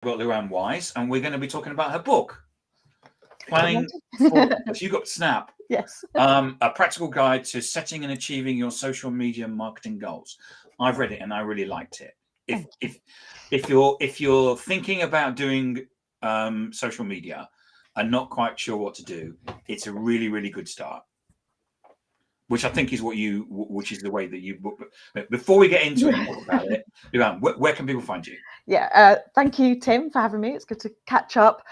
We've got Luan Wise, and we're going to be talking about her book, Planning for. You got Snap, Yes. a practical guide to setting and achieving your social media marketing goals. I've read it and I really liked it. If you're thinking about doing social media and not quite sure what to do, it's a really good start. Which I think is which is the way that you book. But before we get into it and talk about it, Luan, where can people find you? Yeah, thank you, Tim, for having me. It's good to catch up.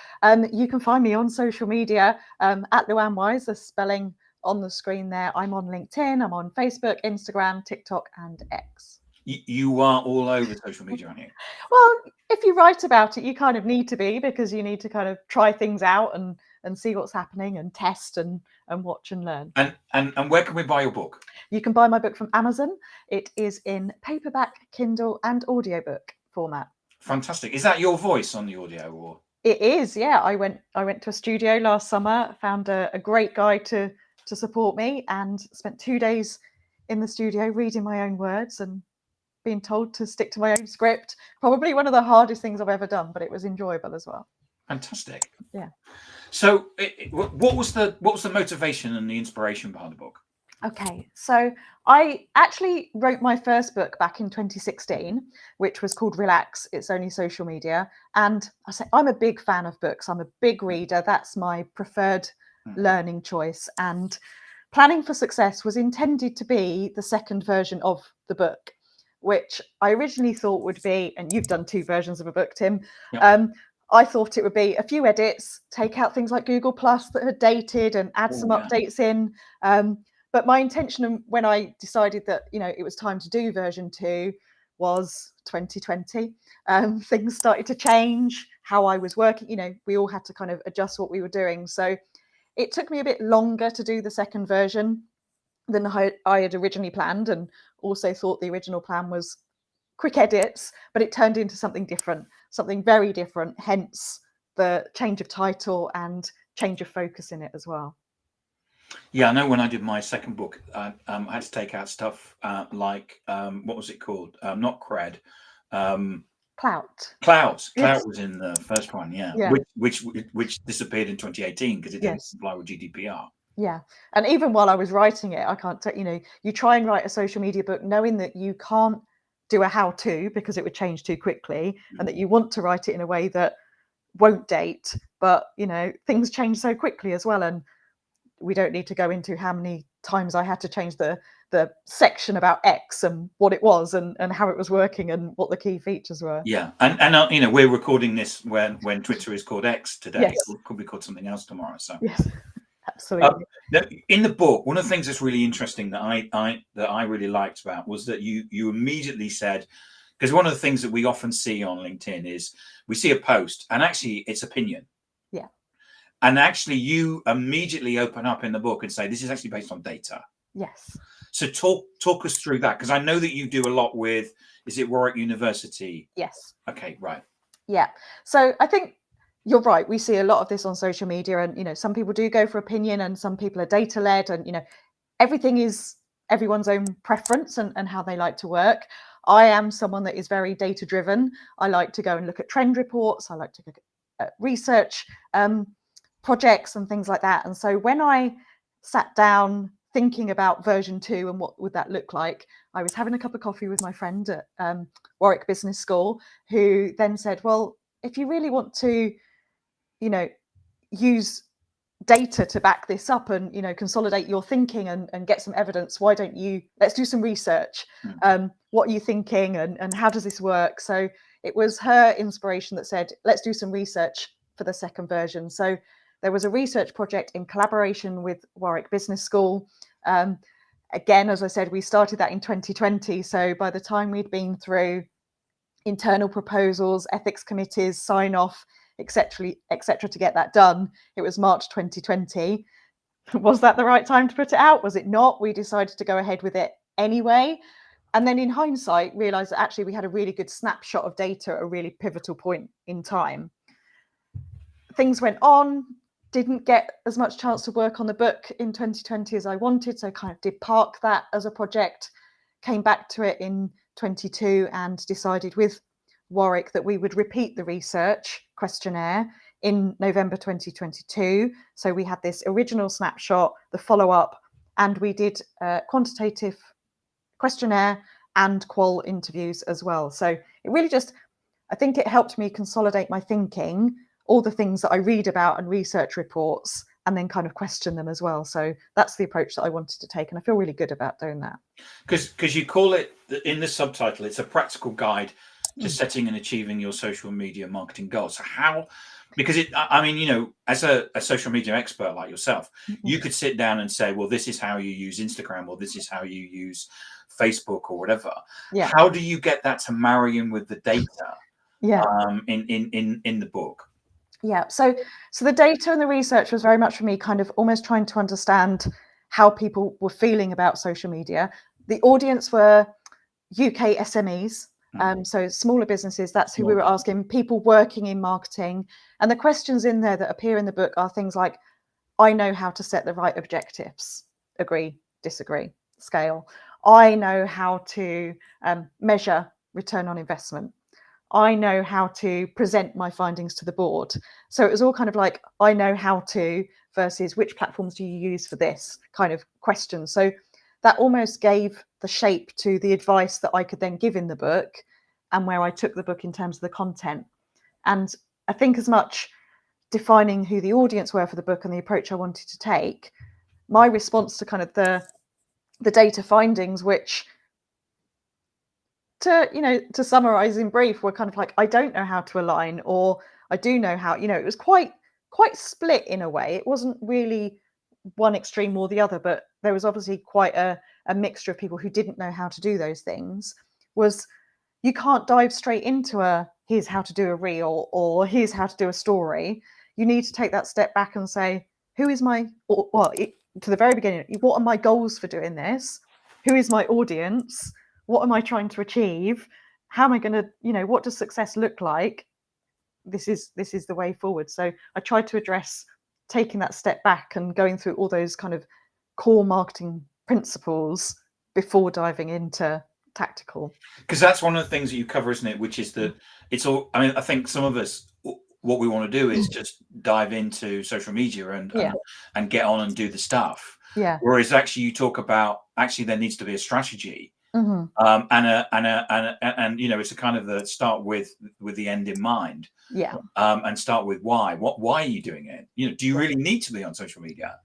You can find me on social media at Luan Wise, the spelling on the screen there. I'm on LinkedIn, I'm on Facebook, Instagram, TikTok, and X. You are all over social media, aren't you? Well, if you write about it, you kind of need to be, because you need to kind of try things out and see what's happening and test and watch and learn. And where can we buy your book? You can buy my book from Amazon. It is in paperback, Kindle, and audiobook format. Fantastic. Is that your voice on the audio, or? It is, yeah. I went to a studio last summer, found a great guy to support me, and spent 2 days in the studio reading my own words and being told to stick to my own script. Probably one of the hardest things I've ever done, but it was enjoyable as well. Fantastic. Yeah. So what was the motivation and the inspiration behind the book? Okay, so I actually wrote my first book back in 2016, which was called Relax, It's Only Social Media. And I'm a big fan of books. I'm a big reader. That's my preferred learning choice. And Planning for Success was intended to be the second version of the book, which I originally thought would be, and you've done 2 versions of a book, Tim. Yep. I thought it would be a few edits, take out things like Google Plus that had dated and add some updates in. But my intention when I decided that, it was time to do version 2 was 2020. Things started to change, how I was working, we all had to kind of adjust what we were doing. So it took me a bit longer to do the second version than I had originally planned, and also thought the original plan was quick edits, but it turned into something different, something very different, hence the change of title and change of focus in it as well. Yeah, I know when I did my second book, I had to take out stuff like, what was it called? Not cred. Clout. Clout Yes. was in the first one, yeah. Yeah. Which disappeared in 2018 because it didn't comply with GDPR. Yeah. And even while I was writing it, I can't you try and write a social media book knowing that you can't do a how-to because it would change too quickly, and that you want to write it in a way that won't date, but things change so quickly as well. And we don't need to go into how many times I had to change the section about X and what it was and how it was working and what the key features were. Yeah, and we're recording this when Twitter is called X today. Yes. It could be called something else tomorrow. So yes, absolutely. In the book, one of the things that's really interesting that I really liked about was that you immediately said, because one of the things that we often see on LinkedIn is we see a post and actually it's opinion. Yeah. And actually, you immediately open up in the book and say, this is actually based on data. Yes. So talk us through that, because I know that you do a lot with, is it Warwick University? Yes. Okay, right. Yeah. So I think you're right. We see a lot of this on social media, and, some people do go for opinion and some people are data led, and, everything is everyone's own preference and how they like to work. I am someone that is very data driven. I like to go and look at trend reports. I like to look at research projects and things like that. And so when I sat down thinking about version 2 and what would that look like, I was having a cup of coffee with my friend at Warwick Business School, who then said, well, if you really want to, use data to back this up and, consolidate your thinking and get some evidence, why don't let's do some research. What are you thinking and how does this work? So it was her inspiration that said, let's do some research for the second version. So there was a research project in collaboration with Warwick Business School. Again, as I said, we started that in 2020. So by the time we'd been through internal proposals, ethics committees, sign off, etc., to get that done, it was March 2020. Was that the right time to put it out? Was it not? We decided to go ahead with it anyway. And then in hindsight, realized that actually we had a really good snapshot of data at a really pivotal point in time. Things went on, didn't get as much chance to work on the book in 2020 as I wanted, so kind of did park that as a project, came back to it in 22 and decided with Warwick that we would repeat the research questionnaire in November 2022. So we had this original snapshot, the follow-up, and we did a quantitative questionnaire and qual interviews as well. So it really just, I think it helped me consolidate my thinking, all the things that I read about and research reports, and then kind of question them as well. So that's the approach that I wanted to take, and I feel really good about doing that. Because you call it, in the subtitle, it's a practical guide to setting and achieving your social media marketing goals. So how, because I mean, you know, as a social media expert like yourself, you could sit down and say, well, this is how you use Instagram, or this is how you use Facebook, or whatever. Yeah. How do you get that to marry in with the data? Yeah. In the book. Yeah. So the data and the research was very much for me kind of almost trying to understand how people were feeling about social media. The audience were UK SMEs, so smaller businesses. That's who we were asking, people working in marketing. And the questions in there that appear in the book are things like, I know how to set the right objectives. Agree, disagree, scale. I know how to measure return on investment. I know how to present my findings to the board. So it was all kind of like, I know how to versus which platforms do you use for this kind of question. So that almost gave the shape to the advice that I could then give in the book, and where I took the book in terms of the content. And I think as much defining who the audience were for the book and the approach I wanted to take, my response to kind of the data findings, which to summarize in brief, were kind of like, I don't know how to align, or I do know how, it was quite split in a way. It wasn't really one extreme or the other, but there was obviously quite a mixture of people who didn't know how to do those things. Was you can't dive straight into here's how to do a reel, or here's how to do a story. You need to take that step back and say, who is to the very beginning, what are my goals for doing this? Who is my audience? What am I trying to achieve? How am I going to, what does success look like? This is the way forward. So I tried to address taking that step back and going through all those kind of core marketing principles before diving into tactical. Because that's one of the things that you cover, isn't it? Which is that it's all, I mean, I think some of us, what we want to do is just dive into social media and get on and do the stuff. Yeah. Whereas actually you talk about, actually there needs to be a strategy. And it's a kind of the start with the end in mind. Yeah. And start with why. Why are you doing it? Do you really need to be on social media?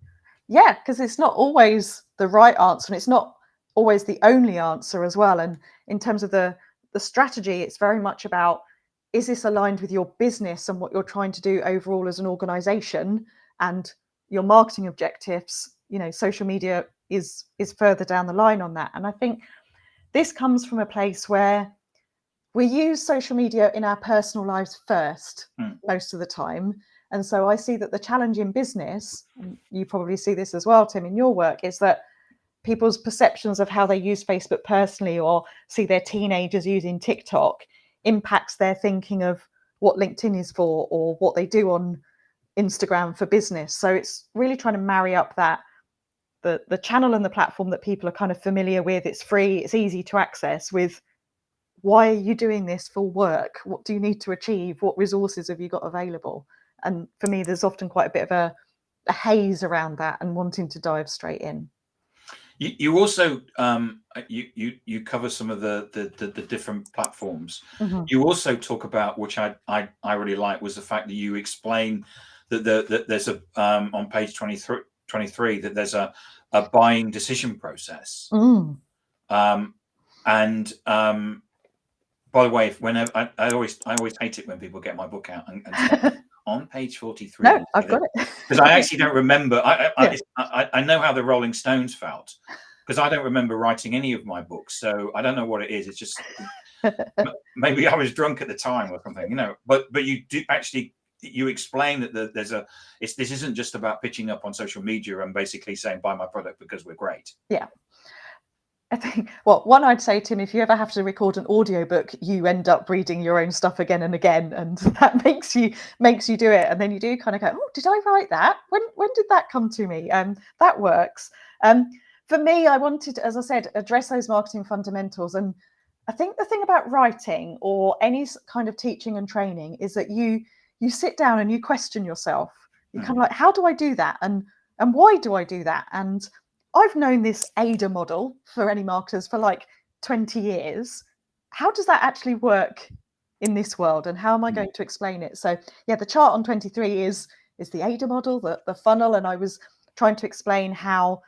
Yeah, because it's not always the right answer, and it's not always the only answer as well. And in terms of the strategy, it's very much about, is this aligned with your business and what you're trying to do overall as an organization, and your marketing objectives? Social media is further down the line on that. And I think this comes from a place where we use social media in our personal lives first, most of the time. And so I see that the challenge in business, and you probably see this as well, Tim, in your work, is that people's perceptions of how they use Facebook personally, or see their teenagers using TikTok, impacts their thinking of what LinkedIn is for, or what they do on Instagram for business. So it's really trying to marry up that the channel and the platform that people are kind of familiar with. It's free, it's easy to access, with why are you doing this for work? What do you need to achieve? What resources have you got available? And for me, there's often quite a bit of a haze around that, and wanting to dive straight in. You also you cover some of the different platforms. You also talk about, which I really like, was the fact that you explain that there's a on page 23 that there's a buying decision process. And by the way, whenever I always hate it when people get my book out and say, on page 43. No, I've got it. Because I actually don't remember. I know how the Rolling Stones felt, because I don't remember writing any of my books. So I don't know what it is. It's just maybe I was drunk at the time or something, But you do actually, you explain that this isn't just about pitching up on social media and basically saying, buy my product because we're great. Yeah. I think, one, I'd say, Tim, if you ever have to record an audiobook, you end up reading your own stuff again and again, and that makes you do it. And then you do kind of go, oh, did I write that? When did that come to me? That works. For me, I wanted, as I said, address those marketing fundamentals. And I think the thing about writing or any kind of teaching and training is that you sit down and you question yourself. You kind of like, how do I do that, and why do I do that? And I've known this AIDA model for any marketers for like 20 years. How does that actually work in this world, and how am I going to explain it? So yeah, the chart on 23 is the AIDA model, the funnel, and I was trying to explain how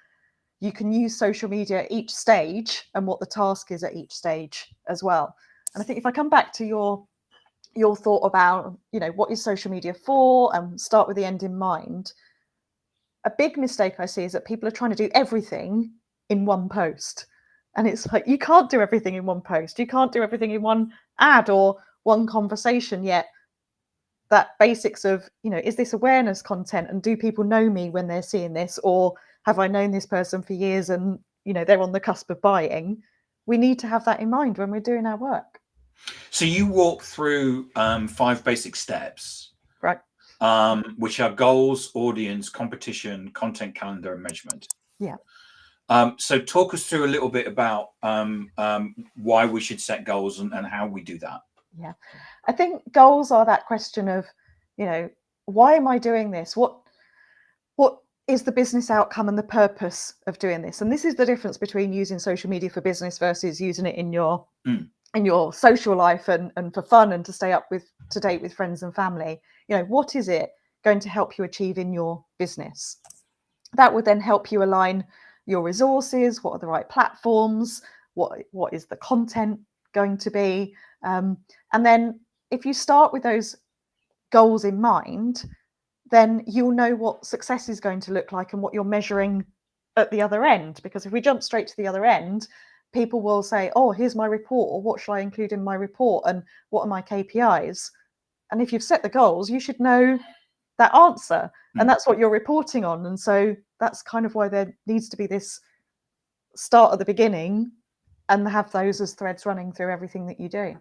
you can use social media at each stage and what the task is at each stage as well. And I think if I come back to your thought about, what is social media for, and start with the end in mind, a big mistake I see is that people are trying to do everything in one post. And it's like, you can't do everything in one post. You can't do everything in one ad or one conversation yet. That basics of, is this awareness content, and do people know me when they're seeing this, or have I known this person for years and, they're on the cusp of buying? We need to have that in mind when we're doing our work. So you walk through 5 basic steps, right? Which are goals, audience, competition, content calendar, and measurement. Yeah. So talk us through a little bit about why we should set goals and how we do that. Yeah, I think goals are that question of, why am I doing this? What is the business outcome and the purpose of doing this? And this is the difference between using social media for business versus using it in your social life and for fun and to stay up to date with friends and family. What is it going to help you achieve in your business? That would then help you align your resources. What are the right platforms? What is the content going to be? And then if you start with those goals in mind, then you'll know what success is going to look like and what you're measuring at the other end. Because if we jump straight to the other end, people will say, oh, here's my report, or what should I include in my report, and what are my KPIs? And if you've set the goals, you should know that answer, and that's what you're reporting on. And so that's kind of why there needs to be this start at the beginning and have those as threads running through everything that you do.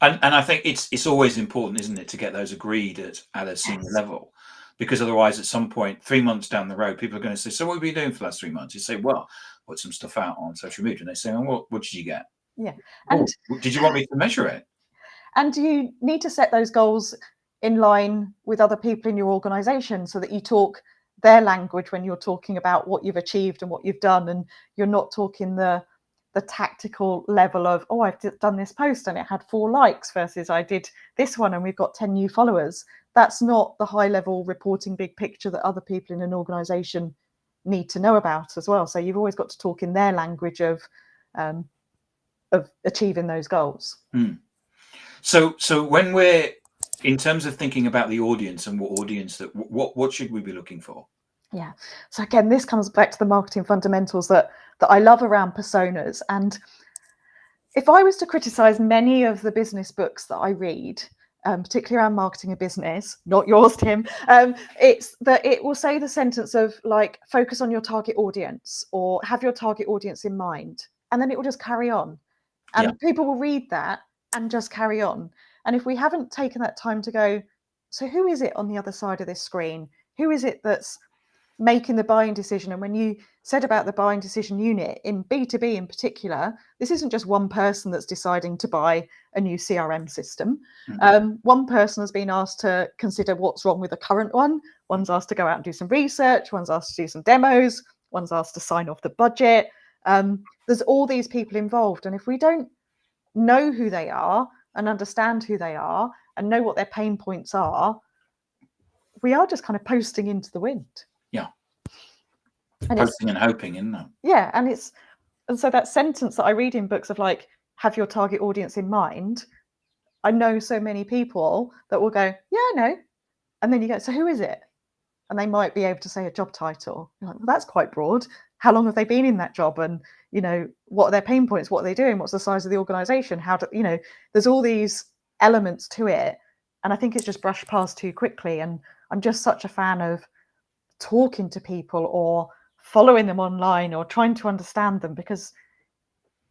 And I think it's always important, isn't it, to get those agreed at a senior level, because otherwise at some point 3 months down the road, people are going to say, so what have you been doing for the last 3 months? You say, well, put some stuff out on social media. And they say, oh, what did you get? Yeah. And did you want me to measure it? And you need to set those goals in line with other people in your organization so that you talk their language when you're talking about what you've achieved and what you've done, and you're not talking the tactical level of, oh, I've done this post and it had 4 likes versus I did this one and we've got 10 new followers. That's not the high level reporting big picture that other people in an organization need to know about as well. So you've always got to talk in their language of achieving those goals. So when we're in terms of thinking about the audience and what should we be looking for? Yeah. So again, this comes back to the marketing fundamentals that I love around personas. And if I was to criticize many of the business books that I read, particularly around marketing a business, not yours, Tim, it's that it will say the sentence of like, focus on your target audience or have your target audience in mind. And then it will just carry on. And people will read that and just carry on. And if we haven't taken that time to go, so who is it on the other side of this screen? Who is it that's making the buying decision? And when you said about the buying decision unit in B2B in particular, this isn't just one person that's deciding to buy a new CRM system. One person has been asked to consider what's wrong with the current one. One's asked to go out and do some research. One's asked to do some demos. One's asked to sign off the budget. There's all these people involved. And if we don't know who they are and understand who they are and know what their pain points are, we are just kind of posting into the wind. And posting and hoping, isn't it? Yeah. And so that sentence that I read in books of like, have your target audience in mind. I know so many people that will go, yeah, I know. And then you go, so who is it? And they might be able to say a job title. You're like, well, that's quite broad. How long have they been in that job? And, what are their pain points? What are they doing? What's the size of the organization? There's all these elements to it. And I think it's just brushed past too quickly. And I'm just such a fan of talking to people or following them online or trying to understand them, because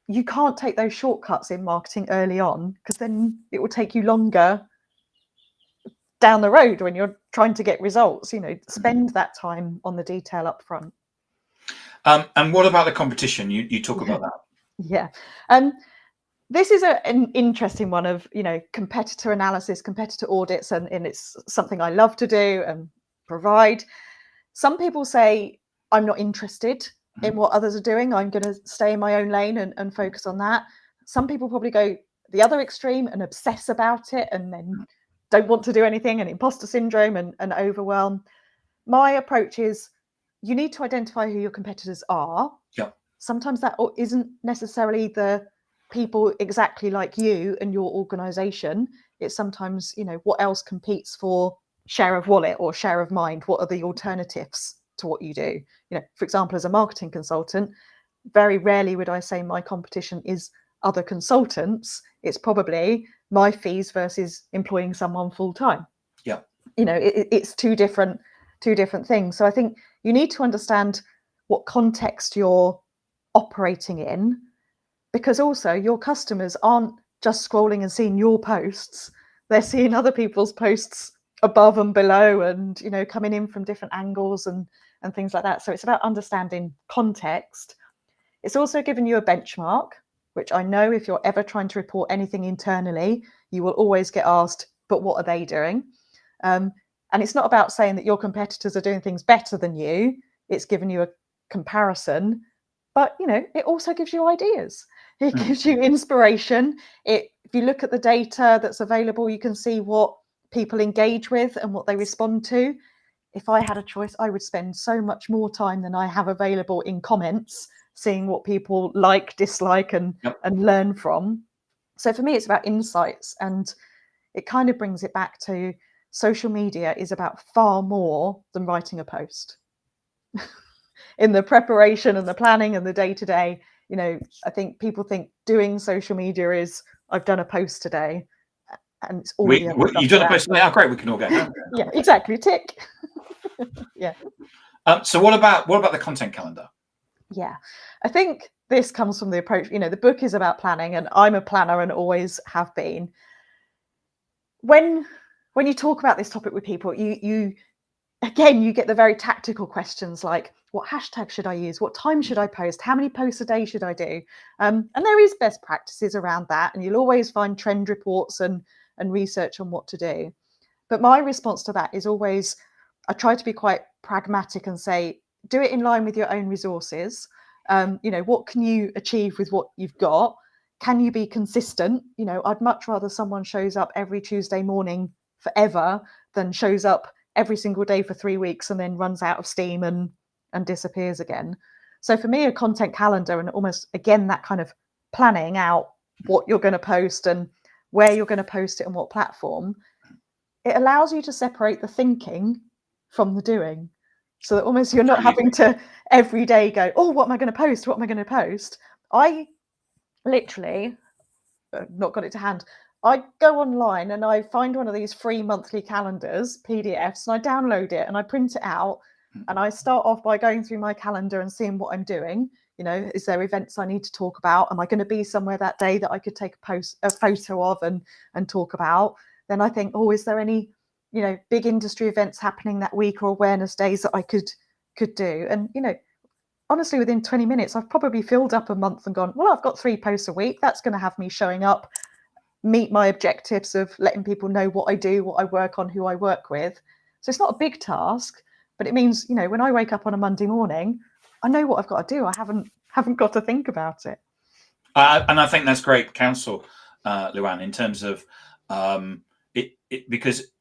you can't take those shortcuts in marketing early on, because then it will take you longer down the road when you're trying to get results. Spend that time on the detail up front. And what about the competition? You talk about that. Yeah. This is an interesting one of, competitor analysis, competitor audits, and it's something I love to do and provide. Some people say, I'm not interested in what others are doing. I'm going to stay in my own lane and focus on that. Some people probably go the other extreme and obsess about it and then don't want to do anything, and imposter syndrome and overwhelm. My approach is, you need to identify who your competitors are. Yep. Sometimes that isn't necessarily the people exactly like you and your organization. It's sometimes, what else competes for share of wallet or share of mind? What are the alternatives to what you do? For example, as a marketing consultant, very rarely would I say my competition is other consultants. It's probably my fees versus employing someone full time. Yeah. It's two different things. So I think you need to understand what context you're operating in, because also your customers aren't just scrolling and seeing your posts. They're seeing other people's posts above and below, and coming in from different angles and things like that. So it's about understanding context. It's also given you a benchmark, which I know if you're ever trying to report anything internally, you will always get asked, but what are they doing? And it's not about saying that your competitors are doing things better than you. It's given you a comparison, but it also gives you ideas. It gives you inspiration. If you look at the data that's available, you can see what people engage with and what they respond to. If I had a choice, I would spend so much more time than I have available in comments, seeing what people like, dislike, and learn from. So for me, it's about insights, and it kind of brings it back to social media is about far more than writing a post. In the preparation and the planning and the day-to-day, I think people think doing social media is, I've done a post today, and it's all you've done a post today. Oh, great, we can all go home. Yeah, exactly. Tick. Yeah. So what about the content calendar? Yeah, I think this comes from the approach. The book is about planning, and I'm a planner and always have been. When you talk about this topic with people, you get the very tactical questions like, what hashtag should I use? What time should I post? How many posts a day should I do? And there is best practices around that, and you'll always find trend reports and research on what to do. But my response to that is always, I try to be quite pragmatic and say, do it in line with your own resources. What can you achieve with what you've got? Can you be consistent? I'd much rather someone shows up every Tuesday morning forever than shows up every single day for 3 weeks and then runs out of steam and disappears again. So for me, a content calendar, and almost again that kind of planning out what you're going to post and where you're going to post it and what platform, it allows you to separate the thinking from the doing, so that almost you're not having to every day go, oh, what am I going to post? What am I going to post? I literally not got it to hand. I go online and I find one of these free monthly calendars, PDFs, and I download it and I print it out. And I start off by going through my calendar and seeing what I'm doing. Is there events I need to talk about? Am I going to be somewhere that day that I could take a photo of and talk about? Then I think, oh, is there any, big industry events happening that week or awareness days that I could do? And, honestly, within 20 minutes, I've probably filled up a month and gone, well, I've got 3 posts a week. That's going to have me showing up, meet my objectives of letting people know what I do, what I work on, who I work with. So it's not a big task, but it means, when I wake up on a Monday morning, I know what I've got to do. I haven't got to think about it. And I think that's great counsel, Luan, in terms of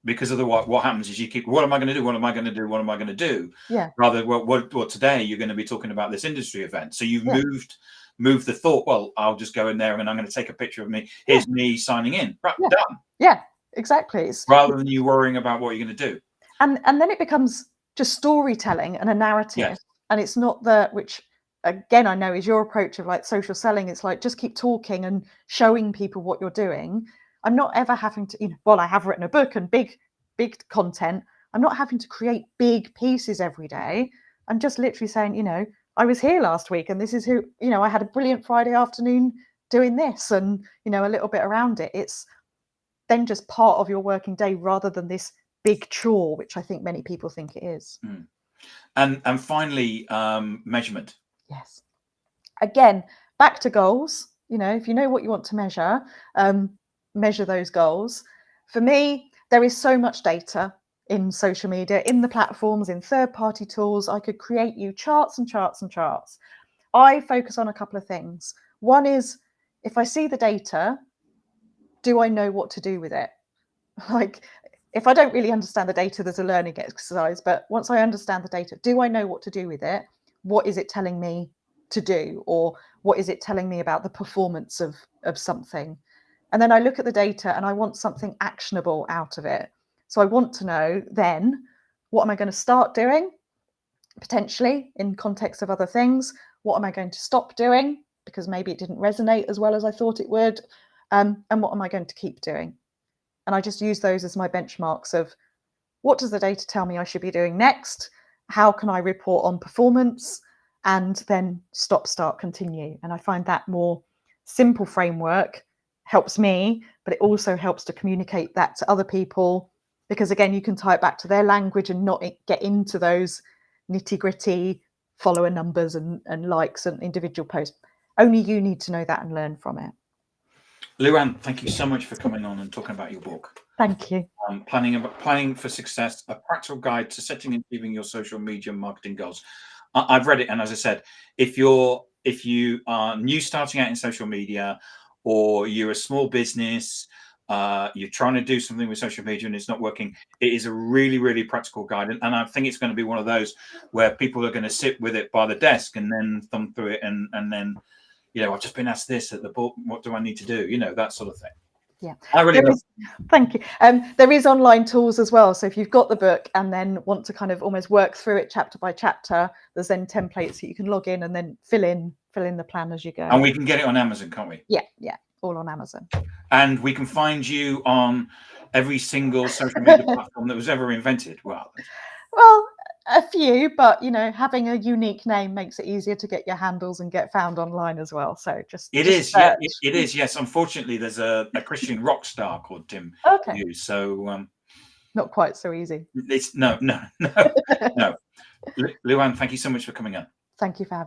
because of what happens is you keep, what am I going to do? What am I going to do? What am I going to do? Yeah. Rather, what today you're going to be talking about this industry event. So you've moved the thought. Well, I'll just go in there and I'm going to take a picture of me. Here's me signing in. Right, done. Yeah, exactly. Rather than you worrying about what you're going to do. And then it becomes just storytelling and a narrative. Yes. And it's not which again, I know is your approach of like social selling. It's like, just keep talking and showing people what you're doing. I'm not ever having to, I have written a book and big content. I'm not having to create big pieces every day. I'm just literally saying, I was here last week and this is who, I had a brilliant Friday afternoon doing this and, a little bit around it. It's then just part of your working day rather than this big chore, which I think many people think it is. And finally, measurement. Yes. Again, back to goals. if you know what you want to measure, measure those goals. For me, there is so much data in social media, in the platforms, in third-party tools. I could create you charts and charts and charts. I focus on a couple of things. One is, if I see the data, do I know what to do with it? Like, if I don't really understand the data, there's a learning exercise. But once I understand the data, do I know what to do with it? What is it telling me to do? Or what is it telling me about the performance of something? And then I look at the data and I want something actionable out of it. So I want to know then, what am I going to start doing, potentially in context of other things? What am I going to stop doing because maybe it didn't resonate as well as I thought it would? And what am I going to keep doing? And I just use those as my benchmarks of, what does the data tell me I should be doing next? How can I report on performance? And then stop, start, continue. And I find that more simple framework helps me, but it also helps to communicate that to other people, because again, you can tie it back to their language and not get into those nitty-gritty follower numbers and likes and individual posts. Only you need to know that and learn from it. Luan, thank you so much for coming on and talking about your book. Thank you. Planning for Success, a practical guide to setting and achieving your social media marketing goals. I've read it, and as I said, if you are new starting out in social media, or you're a small business, you're trying to do something with social media and it's not working, it is a really, really practical guide. And I think it's going to be one of those where people are going to sit with it by the desk and then thumb through it and then, I've just been asked this at the book, what do I need to do? That sort of thing. Yeah, I really love it. Thank you. There is online tools as well. So if you've got the book and then want to kind of almost work through it chapter by chapter, there's then templates that you can log in and then fill in the plan as you go. And we can get it on Amazon, can't we? Yeah, all on Amazon. And we can find you on every single social media platform that was ever invented. Well, a few, but having a unique name makes it easier to get your handles and get found online as well. So it is. Yes, unfortunately, there's a Christian rock star called Tim. Okay. So not quite so easy. It's no. Luan, thank you so much for coming on. Thank you for having me.